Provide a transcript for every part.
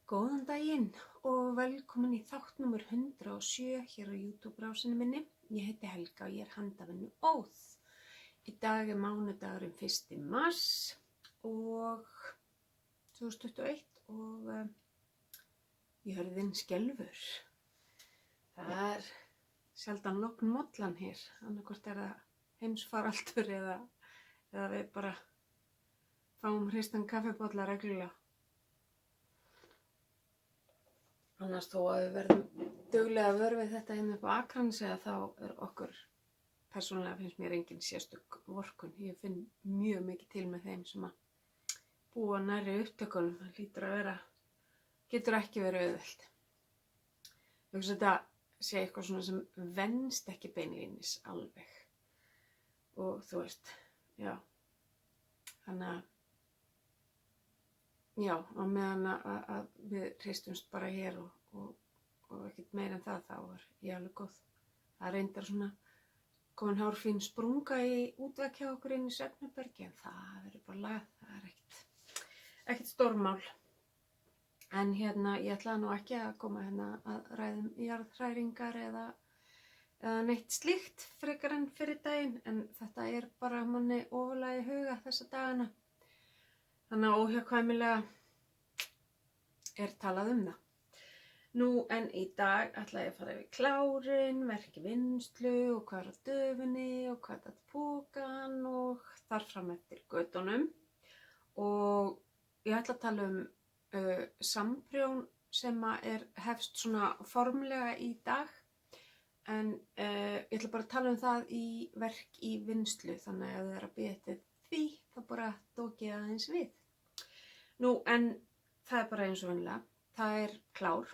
Góðan daginn og velkomin í þátt númer 107 hér á YouTube-rásinu minni. Ég heiti Helga og ég er handavinnu Óð. Í dag er mánudagurinn 1. mars og 2021 og jörðin skelfur. Það er sjaldan logn mollan hér, annarkvort er það heimsfaraldur eða við bara fáum hristan kaffibolla reglulega. Annars þó að við verðum duglega vör við þetta hérna upp á Akranesi þá er okkur, persónulega finnst mér engin sérstök vorkunn. Ég finn mjög mikið til með þeim sem að búa nærri upptökunum. Það hlýtur að vera, getur ekki verið auðvelt. Ég hugsa þetta sé eitthvað svona sem venst ekki beinlínis alveg. Og þú veist, já, þannig að já, á meðan að við hristumst bara hér og ekkert meira en það, þá er ég alveg góð. Það reyndar svona komin hárfín sprunga í útvegg hjá okkur inn í svefnherbergi, en það verður bara lagað, það er ekkert stórmál. En hérna, ég ætlaði nú ekki að koma hérna að ræðum jarðhræringar eða neitt slíkt frekar en fyrir daginn, en þetta er bara manni ofarlega í huga þessa dagana. Þannig að óhjákvæmilega er talað um það. Nú en í dag ætla ég að fara yfir klárin, verki vinnslu og hvað er á döfunni og hvað er á pokan og þar fram eftir götunum. Og ég ætla að tala um samprjón sem hefst svona formlega í dag. En ég ætla bara að tala um það í verk í vinnslu, þannig að ef þið er að bíða eftir því, þá bara dókið aðeins við. Nú, en það er bara eins og venjulega. Það er klár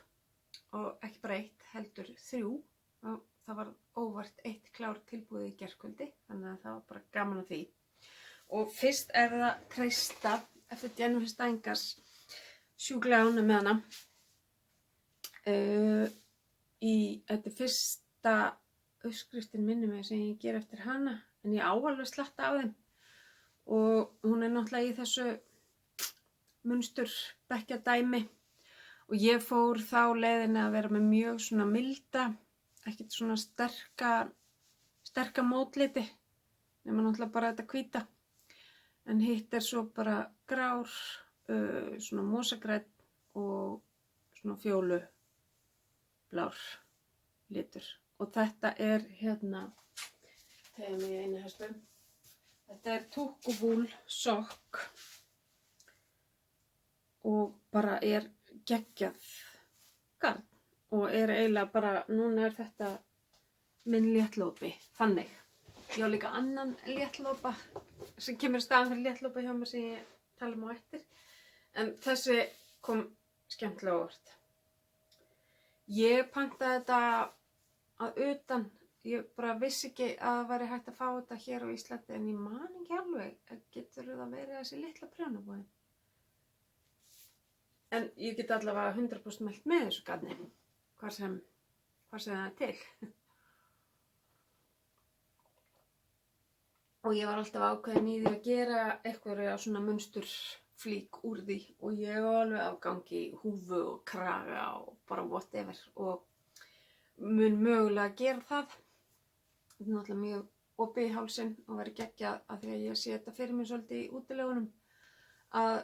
og ekki bara 1, heldur 3. Og það var óvart 1 klár tilbúið í gærkvöldi, þannig að það var bara gaman að því. Og fyrst er það Kreista eftir Jennifer Steingars, sjúklega ánægð með hana. Þetta er fyrsta uppskriftin minni mig sem ég ger eftir hana, en ég á alveg slatta af þeim. Og hún er náttúrulega í þessu munstur bekkjadæmi og ég fór þá leiðina að vera með mjög svona milda, ekkert svona sterka mótliti, nema náttúrulega bara þetta hvíta. En hitt er svo bara grár, svona mosagrænn og svona fjólublár litur. Og þetta er hérna, þegar mig einu hespu, þetta er túkkubúl sokk. Og bara er geggjað garn og er eiginlega bara, núna er þetta minn léttlópi, þannig. Ég á líka annan léttlópa sem kemur í staðinn fyrir léttlópa hjá mér sem ég tala um á eftir. En þessi kom skemmtilega á óvart. Ég pantaði þetta að utan, ég bara vissi ekki að það væri hægt að fá þetta hér á Íslandi, en ég man ekki alveg, getur það verið þessi litla prjónabúðin. En ég get allavega 100% mælt með þessu garni, hvar sem það er til. Og ég var alltaf ákveðin í því að gera eitthvað svona munsturflík úr því. Og ég var alveg afgangi í húfu og kraga og bara whatever. Og mun mögulega gera það. Þetta er náttúrulega mjög opið í hálsinn og verið geggjað að því að ég sé þetta fyrir mér svolítið í útilegunum. Að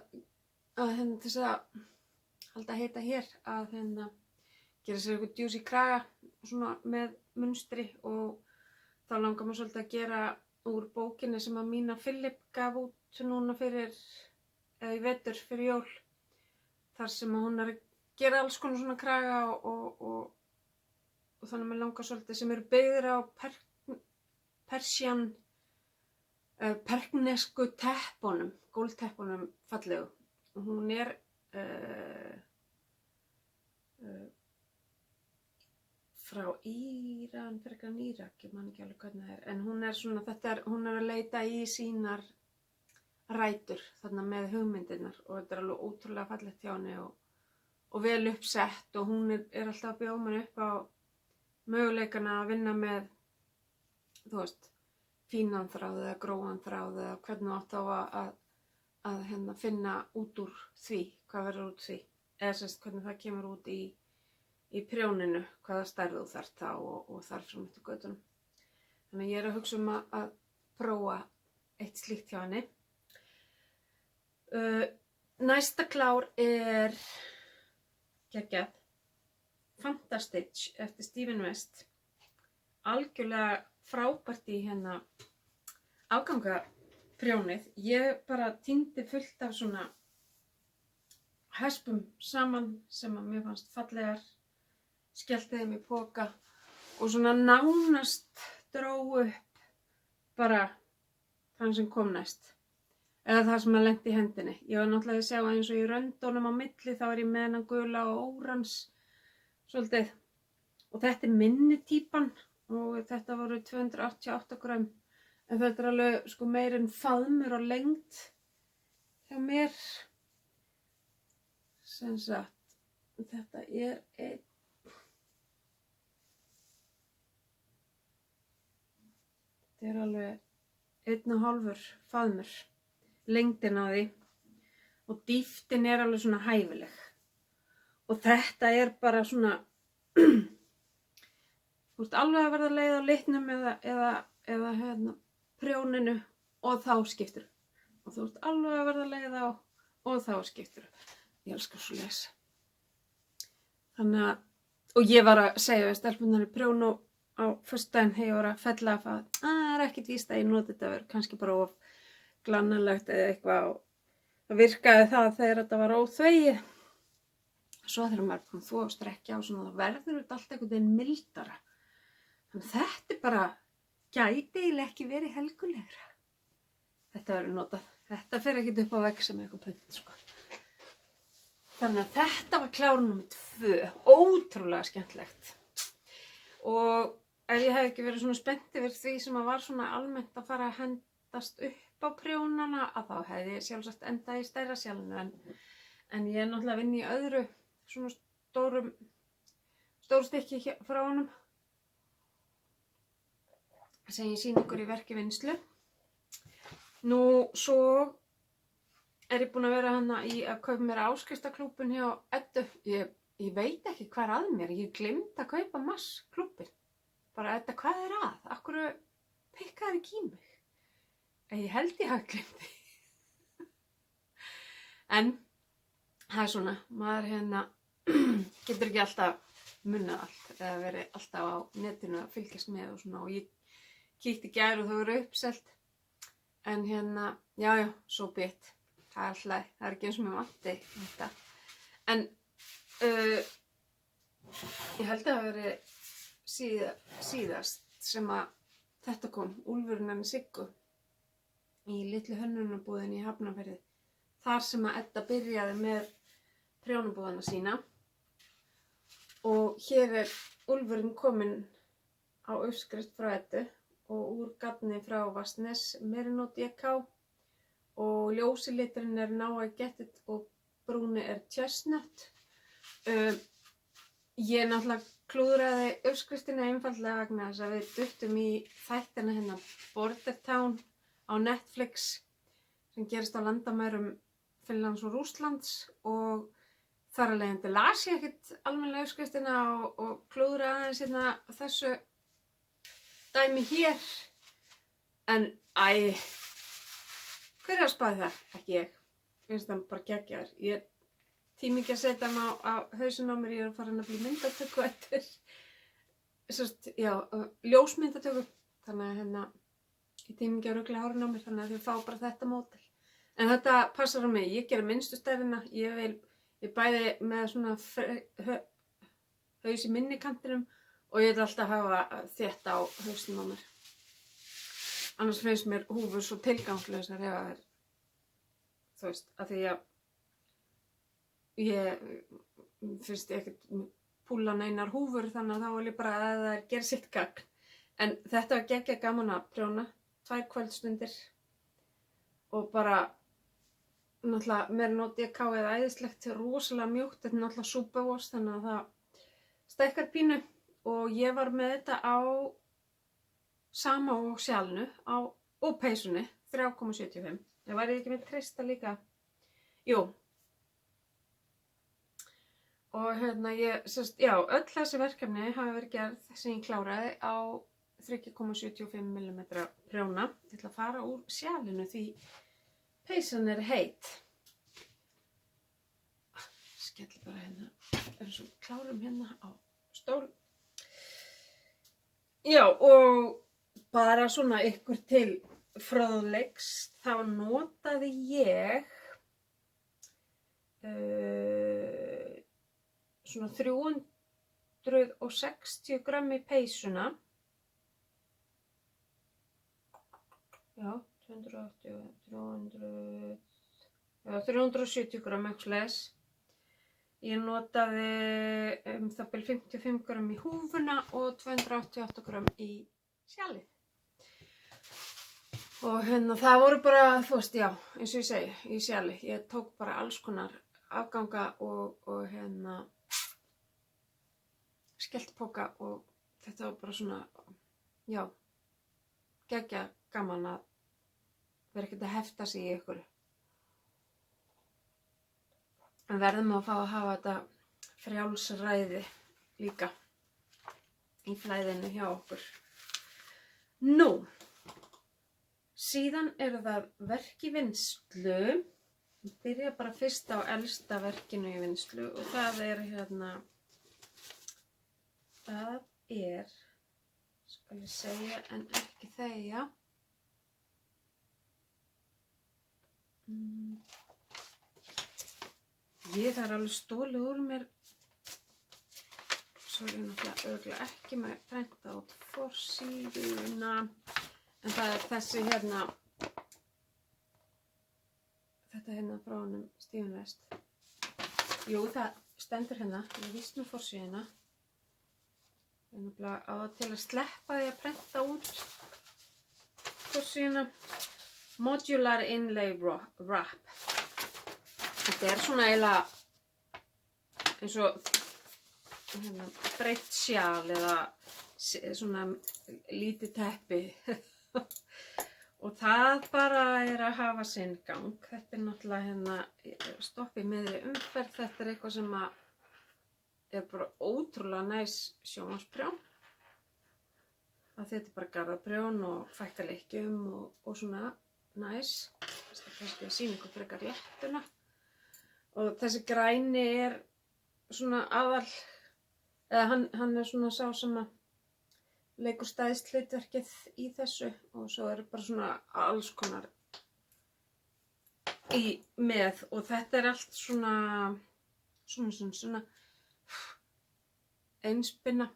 hérna til þess að halda heita hér, að hérna gera sér eitthvað djús í kraga svona með munstri, og þá langar mér svolítið að gera úr bókinni sem að Mína Philip gaf út núna í vetur fyrir jól, þar sem að hún er að gera alls konar svona kraga og þannig að mér langar svolítið sem eru byggðir á perknesku teppunum, gólteppunum fallegu. Og hún er frá Íran, frekar en Írak, ég man ekki alveg hvernig það er. En hún er svona, hún er að leita í sínar rætur, þarna með hugmyndirnar, og þetta er alveg ótrúlega fallegt hjá henni og vel uppsett, og hún er alltaf að bjóða manni upp á möguleikana að vinna með, þú veist, fínan þráð eða gróan þráð eða hvernig átt á að finna út úr því, hvað verður út því. eða sérst hvernig það kemur út í prjóninu, hvaða stærð þú þarft þá og þar fram eftir götunum. Þannig að ég að hugsa að prófa eitt slíkt hjá henni. Næsta klár geggjað Fantastic eftir Stephen West. Algjörlega frábært í hérna afgangaprjónið. Ég bara tíndi fullt af svona hespum saman sem að mér fannst fallegar, skellti þeim í poka og svona nánast dró upp bara þann sem kom næst. Eða það sem að lenti í hendinni. Ég var náttúrulega að sjá eins og í röndunum á milli, þá ég með hennan gula og órans svolítið. Og þetta minni típan og þetta voru 288 grömm. En þetta alveg sko meir en faðmur og lengd hjá mér. Sem sagt, þetta alveg 1,5 faðmur. Lengdin á því og dýptin alveg svona hæfileg og þetta bara svona þú ert alveg að verða leið á litnum eða hérna prjóninu og þá skiptir og þú ert alveg að verða leið á og þá skiptir ég elskar svo les þannig að og ég var að segja við stelpunnar í prjón á föstudaginn þegar ég var að fella að það ekkert víst að ég noti þetta verður kannski bara of glannalegt eða eitthvað og það virkaði það þegar þetta var óþvegið. Svo þegar maður kom þvo og strekkja á svona þá verður þetta allt einhvern veginn mildara. Þannig þetta bara gæti eiginlega ekki verið helgulegra. Þetta verður notað. Þetta fer ekkert upp á vegg sem eitthvað punt sko. Þannig að þetta var klár númer 2. Ótrúlega skemmtilegt. Og ef ég hef ekki verið svona spennt yfir því sem að var svona almennt að fara að hendast upp á prjónana að þá hefði ég sjálfsagt endað í stærra sjálfinu en ég náttúrulega vinn í öðru svona stóru stykki frá honum sem ég sýni ykkur í verki vinnslu. Nú svo ég búin að vera hana í að kaupa mér áskriftarklúbbin hjá Eddu. Ég veit ekki hvað að mér, ég gleymd að kaupa massklúbbin. Bara Edda, hvað að? Af hverju pikkaði ekki í mig? Ég held ég hafi glemt því. En það svona, maður hérna getur ekki alltaf munnað allt eða verið alltaf á netinu að fylgjast með og svona og ég kíkti í gær og það voru uppselt. En hérna, já, so be it. Það alltaf, það ekki eins og mér vanti þetta. En ég held að það hafi verið síðast sem að þetta kom, Úlfurinn henni Siggu. Í litlu hönnunarbúðinni í Hafnarfirði. Þar sem að Edda byrjaði með prjónabúðana sína. Og hér Úlfurinn kominn á uppskrift frá Eddu og úr gatni frá Vatnsnes Merinótt DK og ljósi liturinn Now I Get It og brúni Chestnut. Ég náttúrulega klúðraði uppskriftina einfaldlega vegna þess að við duttum í þættina hérna Border Town á Netflix sem gerist á landamærum Finnlands og Rússlands og þar að leiðandi las ég ekkert almennilega uppskriftina og klúðraði aðeins hérna þessu dæmi hér en hver er að spáði það? Ekki ég. Finnst það bara geggjaður. Ég tími ekki að setja hann á hausinn á mér, ég er að fara að bli myndatöku eftir ljósmyndatöku þannig að hérna ég tími ekki að rugla hárinn á mér þannig að þau fá bara þetta módel. En þetta passar á mig. Ég gera minnstu stærðina. Ég bæði með svona haus í minni kantinum og ég vil alltaf hafa þétt á hausnum á mér. Annars finnst mér húfur svo tilgangslausar ef það þú veist, að því að ég finnst ekkert púla neinar húfur þannig að þá vil ég bara að það gera sitt gagn. En þetta var geggjað gaman að prjóna. 2 kvöldstundir og bara náttúrulega Merinótt DK eða æðislegt, rosalega mjúkt, þetta er náttúrulega superwash þannig að það stækkar pínu og ég var með þetta á sama og sjálfnu og peysunni 3,75. Ég var ekki með treysta líka. Jú. Og öll þessi verkefni hafa verið gerð sem ég kláraði á 3,75 mm prjóna. Ég ætla að fara úr sjalinu því peysan heit. Skelli bara hérna, eins og klárum hérna á stól. Já, og bara svona ykkur til fróðleiks, þá notaði ég svona 360 grömm í peysuna. Já, 370 grömm eitthvað leis. Ég notaði það bil 55 grömm í húfuna og 288 grömm í sjalið. Og það voru bara, þú veist, já, eins og ég segi, í sjali. Ég tók bara alls konar afganga og skelltpoka og þetta var bara svona, já, geggja gaman að vera ekkert að hefta sig í ykkur. En verðum að fá að hafa þetta frjálsræði líka í flæðinu hjá okkur. Nú, síðan það verk í vinnslu. Ég byrja bara fyrst á elsta verkinu í vinnslu og það skal ég segja en ekki þegja. Ég þarf alveg stólið úr mér. Svo er ég náttúrulega örugglega ekki með prenta út forsíðuna. En það er þessi þetta frá honum Stephen West. Jú, það stendur ég víst með forsíðuna. Ég er náttúrulega á til að sleppa því að prenta út forsíðuna. Modular Inlay Wrap. Þetta er svona eiginlega eins og breitt sjal eða svona lítið teppi. Og það bara er að hafa sinn gang. Þetta er náttúrulega stopp í miðri umferð. Þetta er eitthvað sem er bara ótrúlega næs sjónvarpsprjón. Þetta er bara garðaprjón og fækka lykkjum og svona næs. Þetta er kannski að sýna ykkur frekar réttuna. Og þessi græni er svona aðal, eða hann er svona sá sem að leikur stæðst hlutverkið í þessu og svo bara svona alls konar með og þetta er allt svona einspinna.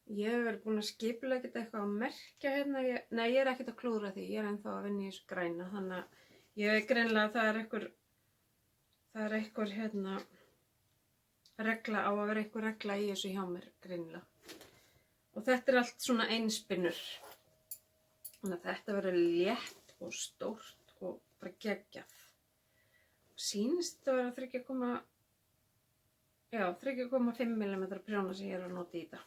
Ég hef verið búin að skipuleggja eitthvað að merkja nei, ég er ekkert að klúðra því, ég er ennþá að vinna í þessu græna, þannig að ég veit greinilega að það er einhver regla á að vera einhver regla í þessu hjá mér greinilega. Og þetta er allt svona einspinnur. Þannig að þetta verður létt og stórt og bara geggjað. Sýnist þetta vera 3,5 mm prjóna sem ég er að nota í þetta.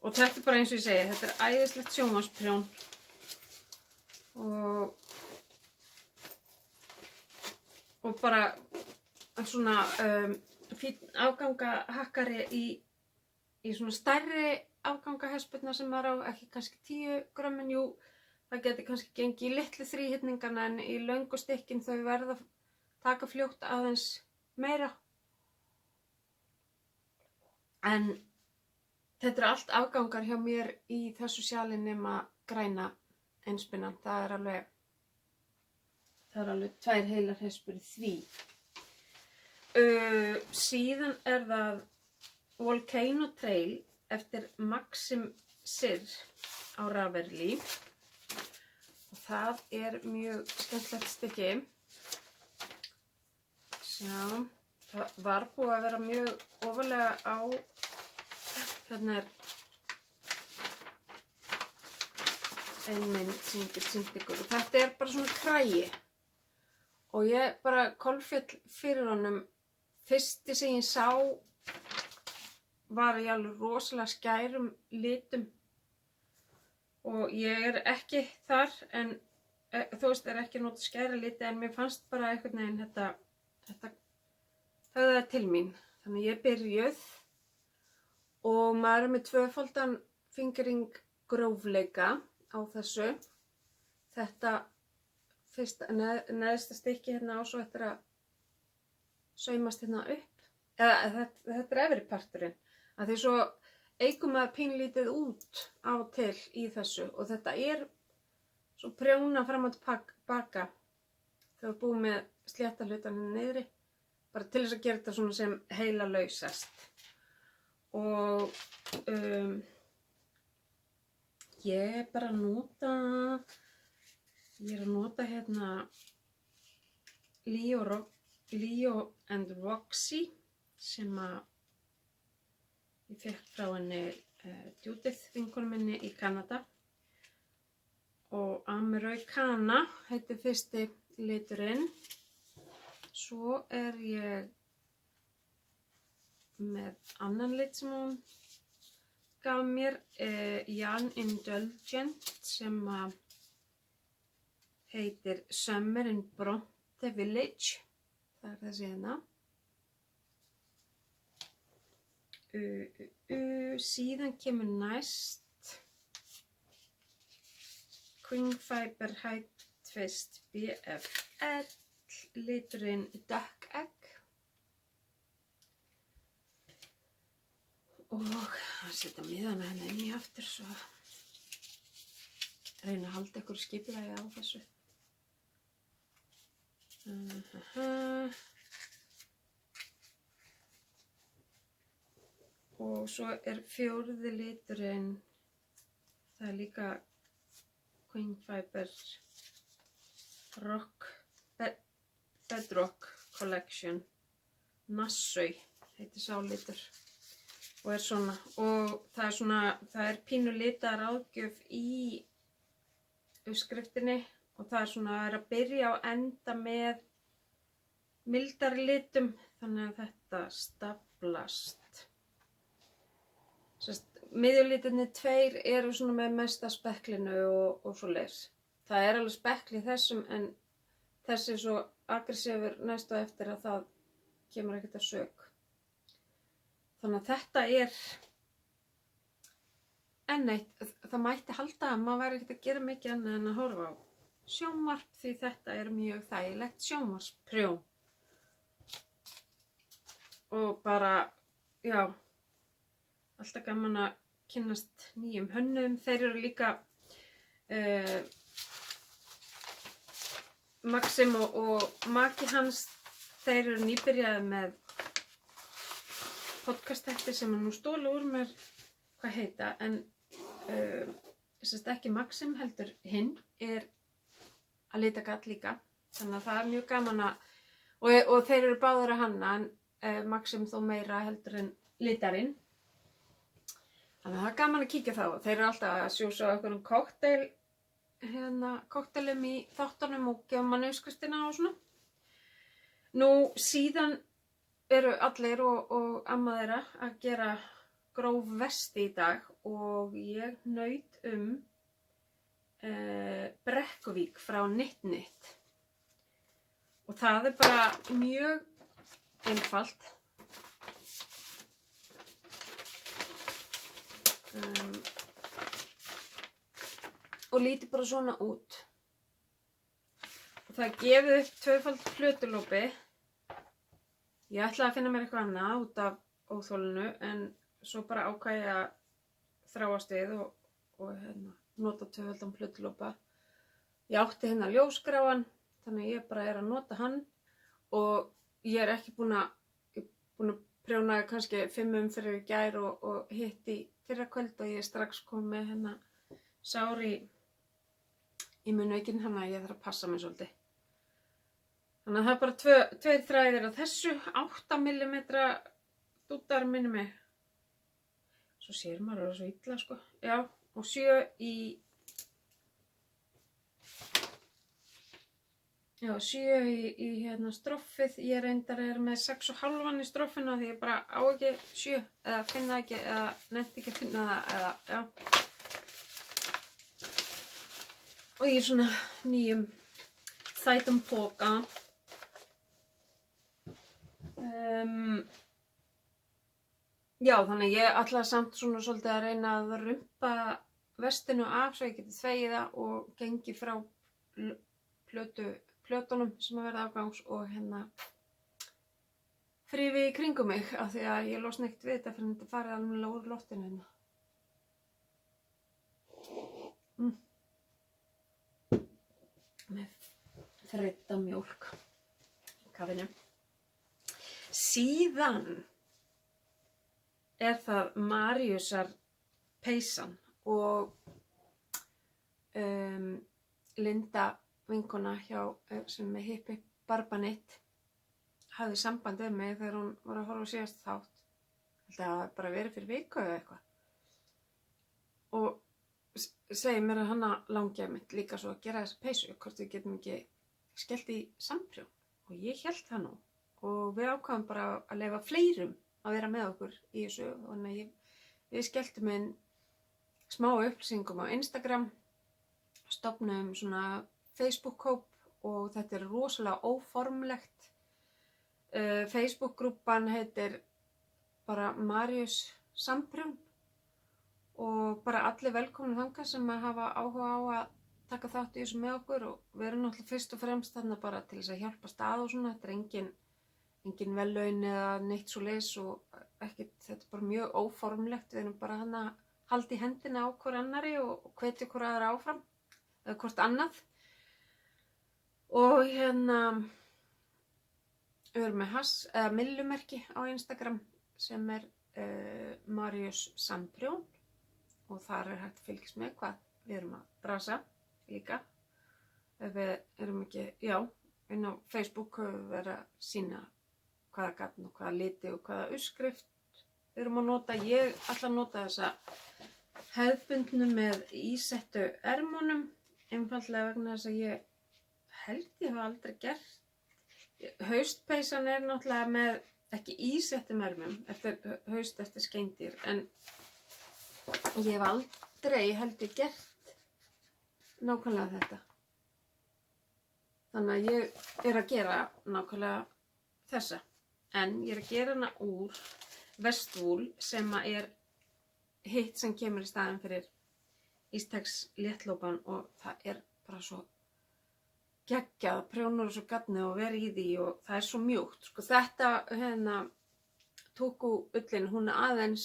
Og þetta er bara eins og ég segi, þetta er æðislegt sjónvarpsprjón. Og bara svona fínn afgangahakkari í svona stærri afgangahespurnar sem maður á, ekki kannski 10 grömmin, jú, það geti kannski gengið í litlu þríhyrningana en í löngu stykkin þau verða að taka fljótt aðeins meira. En þetta er allt afgangar hjá mér í þessu sjali nema græna einspinnan. Það er alveg 2 heilar hespur í því. Síðan er það Volcano Trail eftir Maxim Sir á Ravelli. Og það er mjög skemmtilegt stykki. Sjá, það var búið að vera mjög ofarlega á, hérna er ein mynd sem ég get sýnt ykkur. Og þetta er bara svona kragi. Og ég bara kolféll fyrir honum. Fyrsti sem ég sá var í alveg rosalega skærum litum. Og ég er ekki þar, en þú veist, er ekki að nota skæra liti, en mér fannst bara einhvern veginn þetta höfðaði til mín. Þannig ég er byrjuð og maður er með tvöfaldan fingering grófleika á þessu. Þetta fyrsta neðsta stykki hérna á svo eftir að saumast hérna upp. Þetta er efri parturinn. Að því svo eigur maður pínlítið út á til í þessu og þetta er svo prjóna fram og tilbaka þegar við búum með slétta hlutaninn niðri. Bara til þess að gera þetta svona sem heila lausast. Og ég er bara að nota hérna Leo and Roxy sem að ég fékk frá henni Judith vinkonu minni í Kanada. Og Americana heitir fyrsti liturinn. Svo er ég með annan lit sem hún gaf mér, Young Indulgent, sem heitir Summer in Bronte Village. Það er þessi hérna. Síðan kemur næst Queen Fiber High Twist BFL, liturinn Duck Egg. Og að setja miðana henni inn í aftur svo reyna að halda ykkur skipulagi á þessu. Og svo er fjórði liturinn, það er líka Queen Fiber Bedrock Collection, Nassau heitir sá litur og er svona, og það er pínu litar ágjöf í uppskriftinni og það er svona að byrja og enda með mildari litum þannig að þetta staflast. Miðjulitirnir tveir eru svona með mesta speklinu og svoleiðis. Það er alveg spekli í þessum en þessi er svo aggressífur næst og eftir að það kemur ekkert að sök. Þannig að þetta er enn eitt, það mætti halda að maður væri ekkert að gera mikið annað en að horfa á sjónvarp því þetta er mjög þægilegt sjónvarpsprjón. Og bara, já, alltaf gaman að kynnast nýjum hönnuðum. Þeir eru líka Maxim og maki hans, þeir eru nýbyrjaði með podcastætti sem er nú stóla úr mér hvað heita, en ekki Maxim heldur hinn er að lita gall líka, þannig að það er mjög gaman að og þeir eru báðir að hanna en Maxim þó meira heldur en litarinn. Þannig að það er gaman að kíkja þá. Þeir eru alltaf að sjúsa okkur kokteilum í þáttunum og gefa manni uppskriftina og svona. Nú síðan eru allir og amma þeirra að gera gróf vesti í dag og ég naut Brekkuvík frá Knit. Og það er bara mjög einfalt. Og líti bara svona út. Og það er gefið upp tvöfald plötulópi. Ég ætlaði að finna mér eitthvað annað út af óþolinu en svo bara ákvað ég að þráast við og nota tvöfaldan plötulópa. Ég átti hérna ljósgráan þannig að ég bara er að nota hann og ég er ekki búin að prjóna kannski 5 fyrir í gær og hitt í fyrrakvöld og ég er strax komið með hérna sár í munnveikin, þannig að ég þarf að passa mig svolítið. Þannig að það er bara 2 þræðir af þessu, 8 mm dúttar minni mig. Svo sér maður það svo illa sko. Já, og 7 í hérna stroffið. Ég reyndar með 6,5 í stroffinu því ég bara á ekki 7 eða finna ekki eða nefnt ekki að finna það eða já. Og ég er svona nýjum þætum póka. Já, þannig ég ætla samt svona svolítið að reyna að rumpa vestinu af svo ég geti þvegið það og gengi frá plötunum sem að verða afgangs og þrífi í kringum mig af því að ég losna ekkert við þetta fyrir þetta farið alveg úr loftinu hérna. Með þreydda mjólk í kaffinu. Síðan er það Maríusar peysan og Linda vinkona hjá sem er Hippi Barbanit hafði samband við mig þegar hún var að horfa á síðast þátt. Það hafi bara verið fyrir viku eða eitthvað. Og segir mér að hana langaði mitt líka svo að gera þessa peysu, hvort við getum ekki skellt í samprjón. Og ég hélt það nú. Og við ákváðum bara að leyfa fleirum að vera með okkur í þessu. Þannig að við skelltum inn smá upplýsingum á Instagram, stofnum svona Facebook-hóp og þetta er rosalega óformlegt. Facebook-grúppan heitir bara Maríus Samprjón og bara allir velkomin þangað sem að hafa áhuga á að taka þátt í þessu með okkur og við erum náttúrulega fyrst og fremst þarna bara til þess að hjálpa stað og svona. Þetta er engin verðlaun eða neitt svoleiðis og ekkert, þetta er bara mjög óformlegt. Við erum bara þarna að halda í hendina á hver annari og hvetja hver aðra áfram eða hvort annað. Og við erum með millumerki á Instagram sem er Maríus Samprjón og þar er hægt að fylgjast með hvað við erum að brasa líka. Ef við erum ekki, inn á Facebook höfum við verið að sýna hvaða gatn og hvaða liti og hvaða uppskrift við erum að nota. Ég ætla að nota þessa hefðbundnu með ísettu ermunum, einfaldlega vegna þess að ég held ég hafa aldrei gert. Haustpeysan er náttúrulega með ekki ísettum ermum eftir skeindýr, en ég hef aldrei heldur gert nákvæmlega þetta. Þannig að ég er að gera nákvæmlega þessa. En ég er að gera hana úr vestvúl sem er hitt sem kemur í staðinn fyrir Ístex léttlópan og það er bara svo geggjað, prjónur og svo gatni og verið í því og það er svo mjúkt. Sko þetta tóku ullin, hún aðeins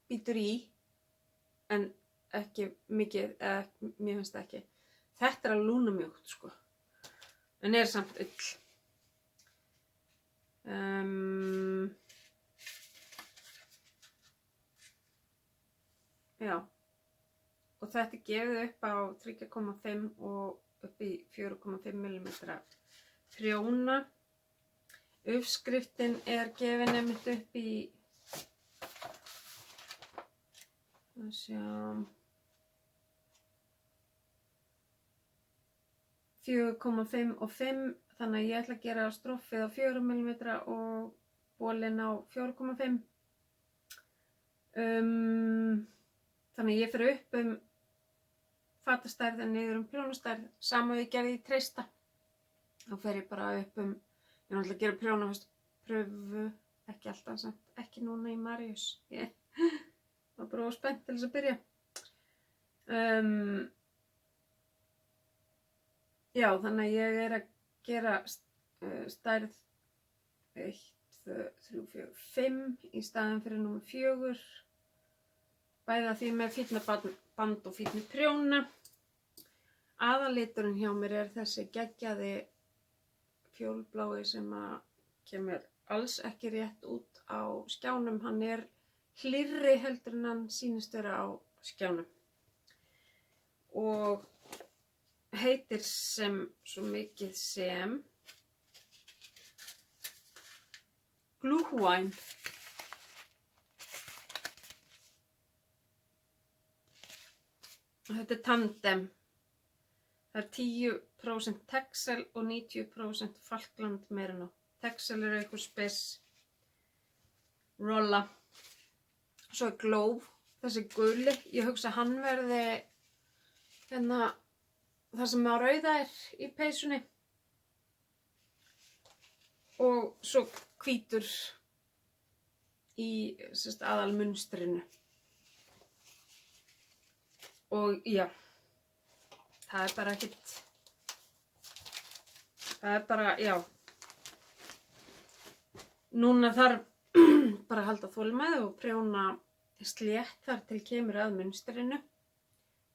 bítur í en ekki mikið, mér finnst það ekki. Þetta er alveg lúnamjúkt sko, en er samt ull. Já, og þetta er gefið upp á 3,5 og upp í 4,5 mm prjóna. Uppskriftin er gefin einmitt upp í 4,5 og 5, þannig að ég ætla að gera stroffið á 4 mm og bolinn á 4,5. Þannig að ég fer upp fatastærð en niður prjónastærð, sama við gerði í treysta. Þá fer ég bara upp ég er náttúrulega að gera prjónapröfu, ekki alltaf samt, ekki núna í Maríus. Ég var bara spennt til þess að byrja. Já, þannig að ég er að gera stærð 1, 2, 3, 4, 5 í staðinn fyrir númer 4. Bæða því með fínaband og fínni prjóna. Aðalliturinn hjá mér er þessi geggjaði fjólblái sem að kemur alls ekki rétt út á skjánum. Hann er hlýrri heldur en hann sýnist vera á skjánum. Og heitir svo mikið sem Glühwein. Þetta er tandem. Það er 10% Texel og 90% Falkland Merino. Texel er eitthvað spes rolla. Svo er Glove, þessi guli. Ég hugsa hann verði það sem á rauða er í peysunni. og svo hvítur í aðalmunstrinu. Og já, það er bara ekkert, það er bara, já, núna þarf bara að halda þolinmæði og prjóna slétt þar til kemur að munstrinu.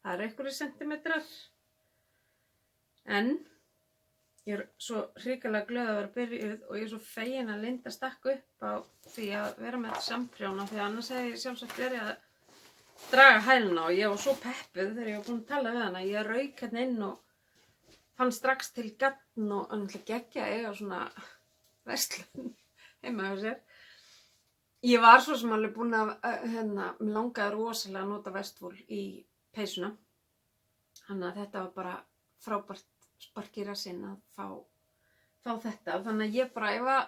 Það eru einhverjir sentimetrar, en ég er svo hrikalega glöð að vera byrjuð og ég er svo fegin að Linda stakk upp á því að vera með samprjóna, því að annars hefði ég sjálfsagt verið að draga hæluna og ég var svo peppuð þegar ég var búin að tala við hana. Ég rauk hérna inn og fann strax til gagn og náttúrulega geggja að eiga svona verslun heima hjá sér. Ég var svo sem alveg búin að, mér langaði rosalega að nota Vestfól í peysuna. Þannig að þetta var bara frábært spark í rassinn að fá þetta. Þannig að ég bara,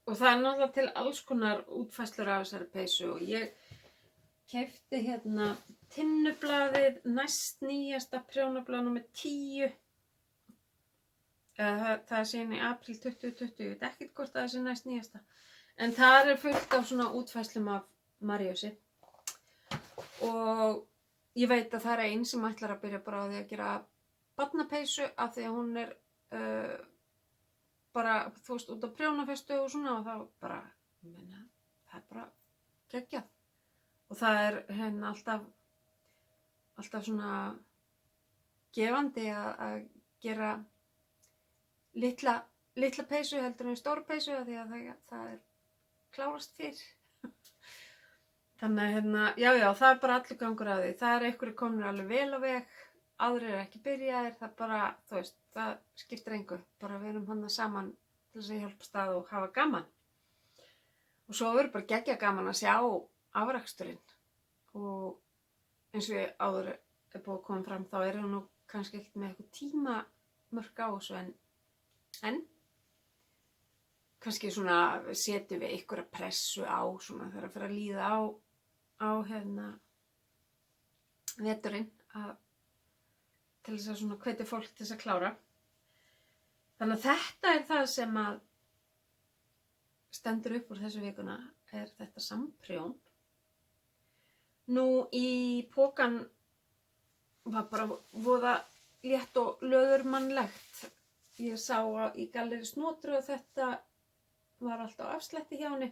og það er náttúrulega til alls konar útfærslur af þessari peysu og ég keypti hérna Tinnublaðið, næst nýjasta prjónablað númer 10. Það er síðan í apríl 2020, ég veit ekkert hvort það er síðan næst nýjasta. En það er fullt af svona útfærslum af Maríusi. Og ég veit að það er ein sem ætlar að byrja bara á því að gera barnapeysu af því að hún er bara, þú veist, út á prjónafestu og svona og þá bara, það er bara geggjað. Og það er alltaf svona gefandi að gera litla peysu heldur en stóra peysu af því að það er klárast fyrr. Þannig að já, það er bara allur gangur að því. Það er einhverjir komnir alveg vel á veg, aðrir ekki byrjaðir, það bara, þú veist, það skiptir engu. Bara við erum hana saman til þess að hjálpast að og hafa gaman. Og svo verður bara geggja gaman að sjá afraksturinn. Og eins og ég áður er búið að koma fram, þá er nú kannski ekkert með eitthvað tímamörk á þessu, en kannski svona setjum við einhverja pressu á svona þegar að fyrir að líða á veturinn til þess að svona hvetja fólk til þess að klára. Þannig að þetta er það sem að stendur upp úr þessu vikuna, er þetta samprjón. Nú í pokan var bara voða létt og löðurmannlegt. Ég sá í Galleri Snotru að þetta var alltaf afslætti hjá henni.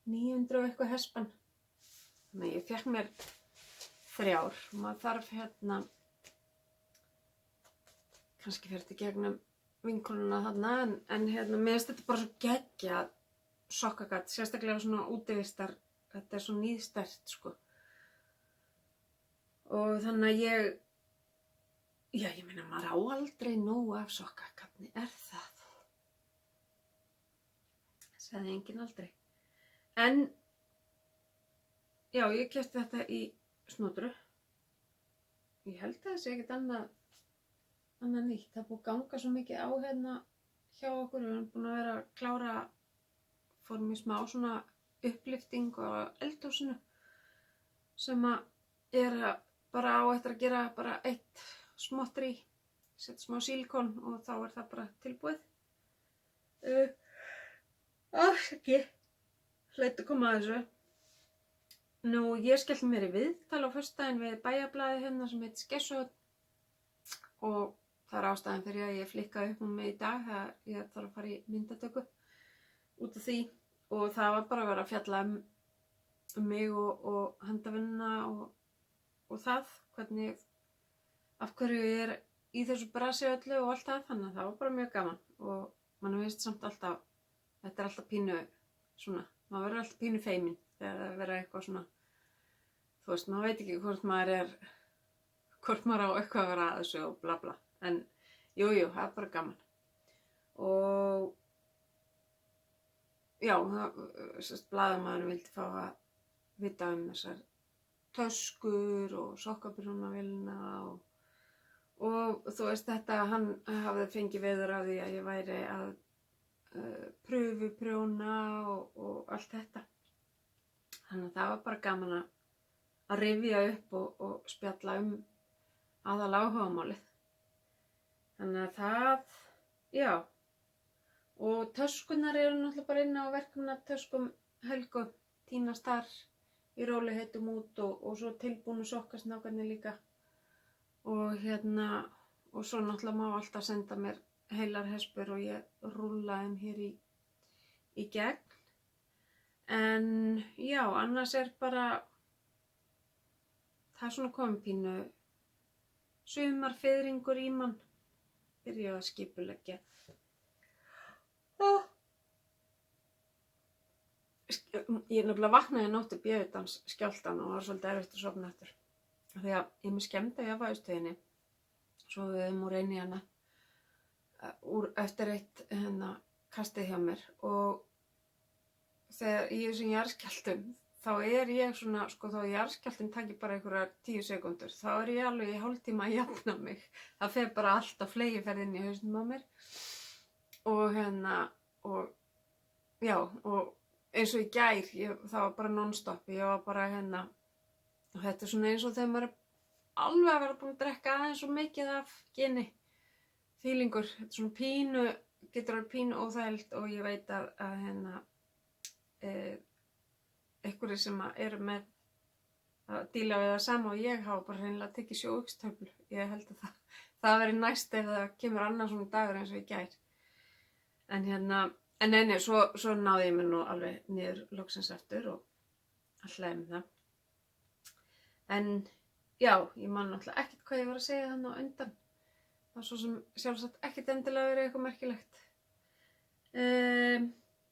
900 og eitthvað hespan. Þannig ég fékk mér 3. Maður þarf kannski fyrir þetta gegnum vinkonuna þarna, en mér finnst þetta bara svo geggjað sokkagatt, sérstaklega svona útivistar, þetta er svo nýðstært sko. Og þannig að ég meina maður á aldrei nóg af sokkagattni, er það? Sagði enginn aldrei. En já, ég keypti þetta í Snotru. Ég held að það sé ekkert annað nýtt. Það er búið að ganga svo mikið á hjá okkur. Við erum búin að vera að klára, fórum í smá svona upplyfting á eldhúsinu sem að er bara á eftir að gera bara eitt smottri, setja smá sílikon og þá er það bara tilbúið. Ekki, hlaut að koma að þessu. Nú, ég skellti mér í viðtal á föstudaginn við bæjarblaðið sem heitir Skessuhorn og það er ástæðan fyrir að ég flikkaði upp mig í dag, það ég þarf að fara í myndatöku út af því og það var bara að vera að fjalla um mig og handavinnuna og það, hvernig, af hverju ég er í þessu brasi öllu og allt það, þannig að það var bara mjög gaman og mann veist samt alltaf, þetta er alltaf pínu svona, maður verður alltaf pínu feimin þegar það verður eitthvað svona, þú veist, maður veit ekki hvort maður á eitthvað að vera að þessu og bla bla, en jú, það er bara gaman. Og já, blaðamaðurinn vildi fá að vita um þessar töskur og sokkabrúnavélina og þú veist þetta, hann hafði fengið veður af því að ég væri að pröfuprjóna og allt þetta. Þannig að það var bara gaman að rifja upp og spjalla um aðal áhugamálið. Þannig að það, já. Og töskunar eru náttúrulega bara inn á verkefnatöskum Helgu, tínast þar í rólegheitum út og svo tilbúnu sokkasnákarnir líka. Og og svo náttúrulega má alltaf senda mér heilar hespur og ég rúlla þeim hér í gegn. En já, annars bara, það svona komið pínu sumarfiðringur í mann, byrja að skipuleggja. Ég nefnilega vaknaði nótt upp Bjöfudans skjálftan og var svolítið erfitt að sofna eftir. Því að ég með skemmda í afvæðistöðinni, svo við höfum úr einu hana, eftir eitt kastið hjá mér og þegar í þessum jarðskjálftum, þá ég svona, sko þá jarðskjálftinn taki bara einhverjar 10 sekúndur, þá ég alveg í hálftíma að jafna mig. Það fer bara allt á fleygiferð inn í hausnum á mér og já, og eins og í gær, það var bara non-stop, ég var bara og þetta svona eins og þegar maður alveg að vera búin að drekka aðeins og mikið af gini, þýlingur, þetta svona pínu, getur að vera pínu óþægilt og ég veit að einhverjir sem eru með að díla við það sama og ég hafa bara hreinlega tekið sjóaukstöflu. Ég held að það veri næst ef það kemur annar svona dagur eins og í gær. En nei, svo náði ég mér nú alveg niður loksins aftur og alltaf með það. En já, ég man náttúrulega ekkert hvað ég var að segja þannig á undan. Það var svo sem sjálfsagt ekkert endilega verið eitthvað merkilegt.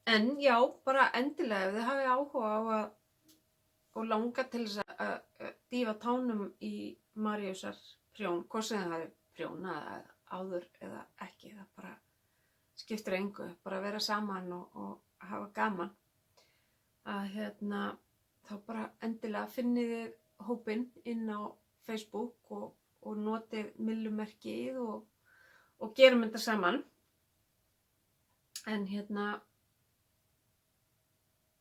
En já, bara endilega ef þið hafið áhuga á og langa til þess að dýfa tánum í Maríusar prjón, hvort sem það hafi prjóna áður eða ekki, það bara skiptir engu, bara vera saman og hafa gaman. Að þá bara endilega finnið þið hópinn inn á Facebook og notið millumerkið og gerum þetta saman. En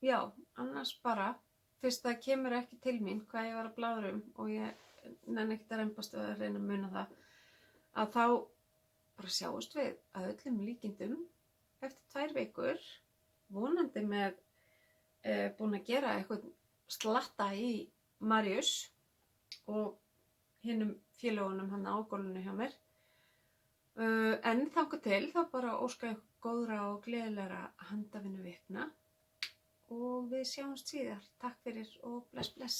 já, annars bara, fyrst það kemur ekki til mín hvað ég var að bláður og ég nenni ekkert að rembast við að reyna að muna það, að þá bara sjáumst við að öllum líkindum eftir 2 vikur, vonandi með búin að gera eitthvað slatta í Maríus og hinum félögunum hann á gólfinu hjá mér. En þangað til þá bara óska ég góðra og gleðilegra handavinnu vikna og við sjáumst síðar. Takk fyrir og bless bless.